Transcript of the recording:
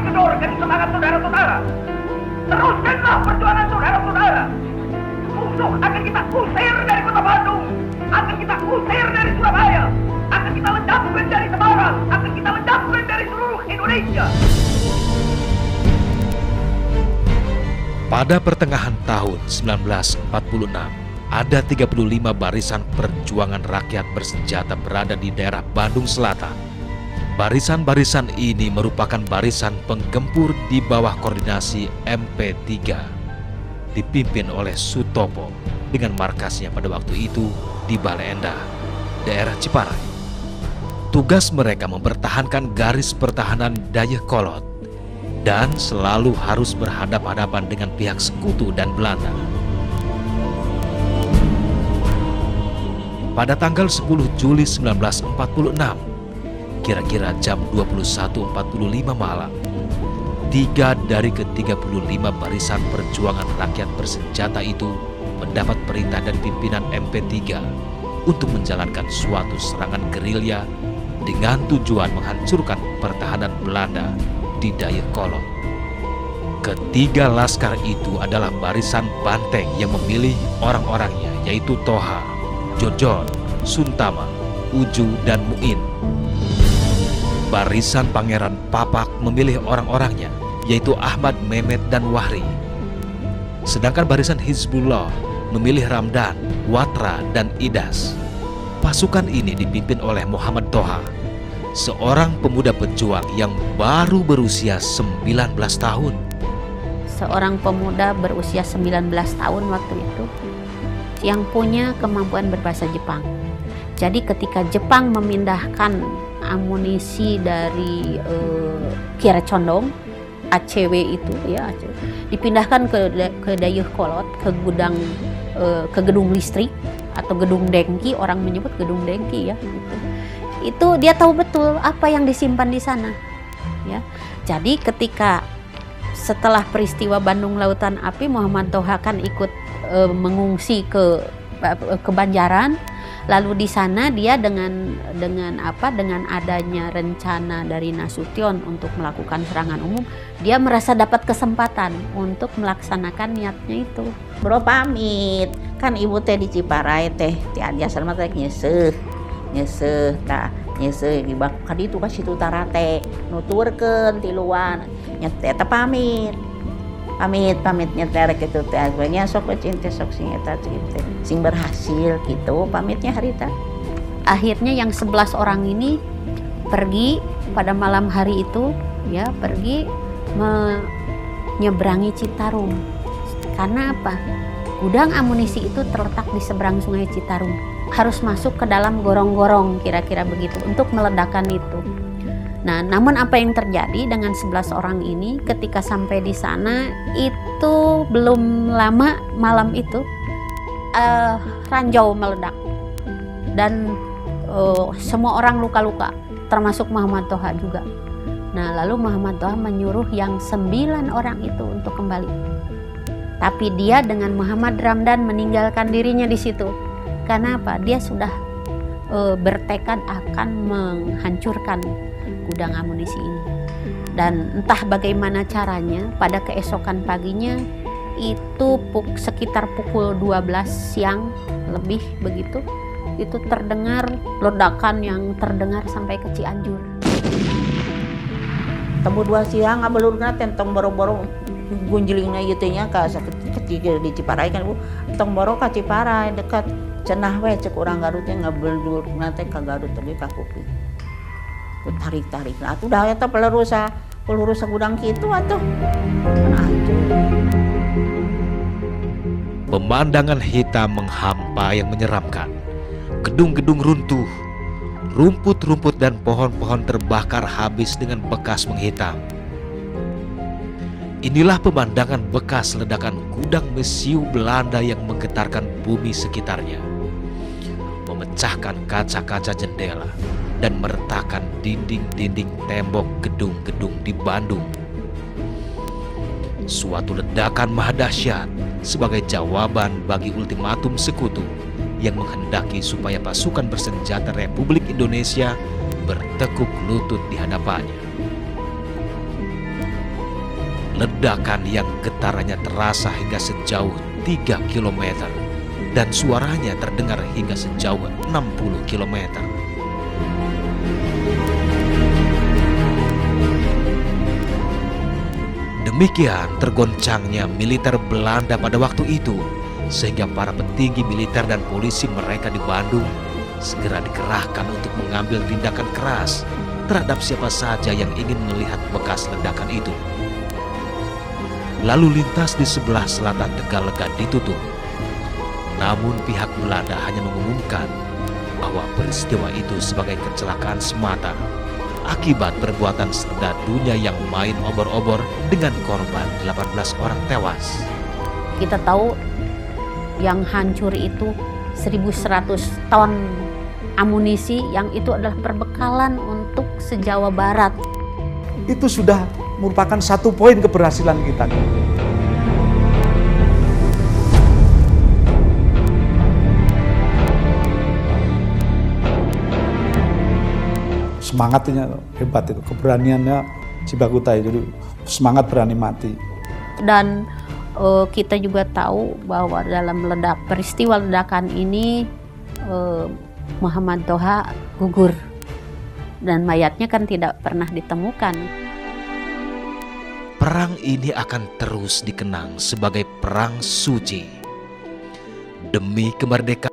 kendorkan semangat saudara-saudara. Teruskanlah perjuangan saudara-saudara. Musuh akan kita usir dari kota Bandung, akan kita usir dari Surabaya, akan kita ledapkan dari Semarang, akan kita ledapkan dari seluruh Indonesia. Pada pertengahan tahun 1946, ada 35 barisan perjuangan rakyat bersenjata berada di daerah Bandung Selatan. Barisan-barisan ini merupakan barisan penggempur di bawah koordinasi MP3, dipimpin oleh Sutopo dengan markasnya pada waktu itu di Bale Endah, daerah Ciparai. Tugas mereka mempertahankan garis pertahanan Dayakolot dan selalu harus berhadapan-hadapan dengan pihak sekutu dan Belanda. Pada tanggal 10 Juli 1946, kira-kira jam 21.45 malam, 3 dari ke-35 barisan perjuangan rakyat bersenjata itu mendapat perintah dari pimpinan MP3 untuk menjalankan suatu serangan gerilya dengan tujuan menghancurkan pertahanan Belanda di Dayakolot. Ketiga laskar itu adalah barisan banteng yang memilih orang-orangnya, yaitu Toha, Jojon, Suntama, Uju, dan Muin. Barisan Pangeran Papak memilih orang-orangnya, yaitu Ahmad, Mehmet, dan Wahri. Sedangkan barisan Hizbullah memilih Ramdan, Watra, dan Idas. Pasukan ini dipimpin oleh Muhammad Toha, seorang pemuda pejuang yang baru berusia 19 tahun. Seorang pemuda berusia 19 tahun waktu itu yang punya kemampuan berbahasa Jepang. Jadi ketika Jepang memindahkan amunisi dari Kiara Condong, ACW itu ya, dipindahkan ke Dayakolot, ke gedung listrik atau gedung dengki, orang menyebut gedung dengki ya gitu. Itu dia tahu betul apa yang disimpan di sana ya. Jadi ketika setelah peristiwa Bandung Lautan Api, Muhammad Toha kan ikut mengungsi ke Banjaran. Lalu di sana dia dengan adanya rencana dari Nasution untuk melakukan serangan umum, dia merasa dapat kesempatan untuk melaksanakan niatnya itu. Bro pamit, kan ibu teh di Ciparai teh, tiada sama teh nyeseh tah nyeseh di bakal itu ka situ utara teh nuturkeun tiluan nyete teh pamit nyeter gitu teh akhirnya sok cinta sok sing eta sing berhasil gitu pamitnya harita. Akhirnya yang 11 orang ini pergi pada malam hari itu ya, pergi menyeberangi Citarum. Karena apa? Gudang amunisi itu terletak di seberang Sungai Citarum. Harus masuk ke dalam gorong-gorong kira-kira begitu untuk meledakkan itu. Nah, namun apa yang terjadi dengan 11 orang ini ketika sampai di sana itu belum lama malam itu ranjau meledak dan semua orang luka-luka termasuk Muhammad Toha juga. Nah, lalu Muhammad Toha menyuruh yang 9 orang itu untuk kembali. Tapi dia dengan Muhammad Ramdan meninggalkan dirinya di situ. Karena apa? Dia sudah bertekad akan menghancurkan gudang amunisi ini. Dan entah bagaimana caranya, pada keesokan paginya itu sekitar pukul 12 siang lebih begitu, itu terdengar ledakan yang terdengar sampai ke Cianjur. Temu 2 siang abelurna tentong boro-boro gunjlingna ieu teh nya ka ketika di Ciparai kan Bu, tong boro ka Ciparai dekat cenah we cek urang Garut teh ngabelurna teh ka Garut teh ka kuping. Tarik-tarik lah atuh dah eta peluru gudang kitu atuh. Pemandangan hitam menghampa yang menyeramkan. Gedung-gedung runtuh, rumput-rumput dan pohon-pohon terbakar habis dengan bekas menghitam. Inilah pemandangan bekas ledakan gudang mesiu Belanda yang menggetarkan bumi sekitarnya, memecahkan kaca-kaca jendela dan meretakan dinding-dinding tembok gedung-gedung di Bandung. Suatu ledakan mahadahsyat sebagai jawaban bagi ultimatum sekutu yang menghendaki supaya pasukan bersenjata Republik Indonesia bertekuk lutut di hadapannya. Ledakan yang getarannya terasa hingga sejauh 3 km dan suaranya terdengar hingga sejauh 60 km. Demikian tergoncangnya militer Belanda pada waktu itu, sehingga para petinggi militer dan polisi mereka di Bandung segera dikerahkan untuk mengambil tindakan keras terhadap siapa saja yang ingin melihat bekas ledakan itu. Lalu lintas di sebelah selatan Tegalega ditutup. Namun pihak Belanda hanya mengumumkan bahwa peristiwa itu sebagai kecelakaan semata akibat perbuatan serdadunya yang main obor-obor dengan korban 18 orang tewas. Kita tahu yang hancur itu 1.100 ton amunisi yang itu adalah perbekalan untuk se-Jawa Barat. Itu sudah merupakan satu poin keberhasilan kita. Semangatnya hebat itu, keberaniannya Cibakutai, jadi semangat berani mati. Dan kita juga tahu bahwa dalam peristiwa ledakan ini Muhammad Toha gugur dan mayatnya kan tidak pernah ditemukan. Perang ini akan terus dikenang sebagai perang suci demi kemerdekaan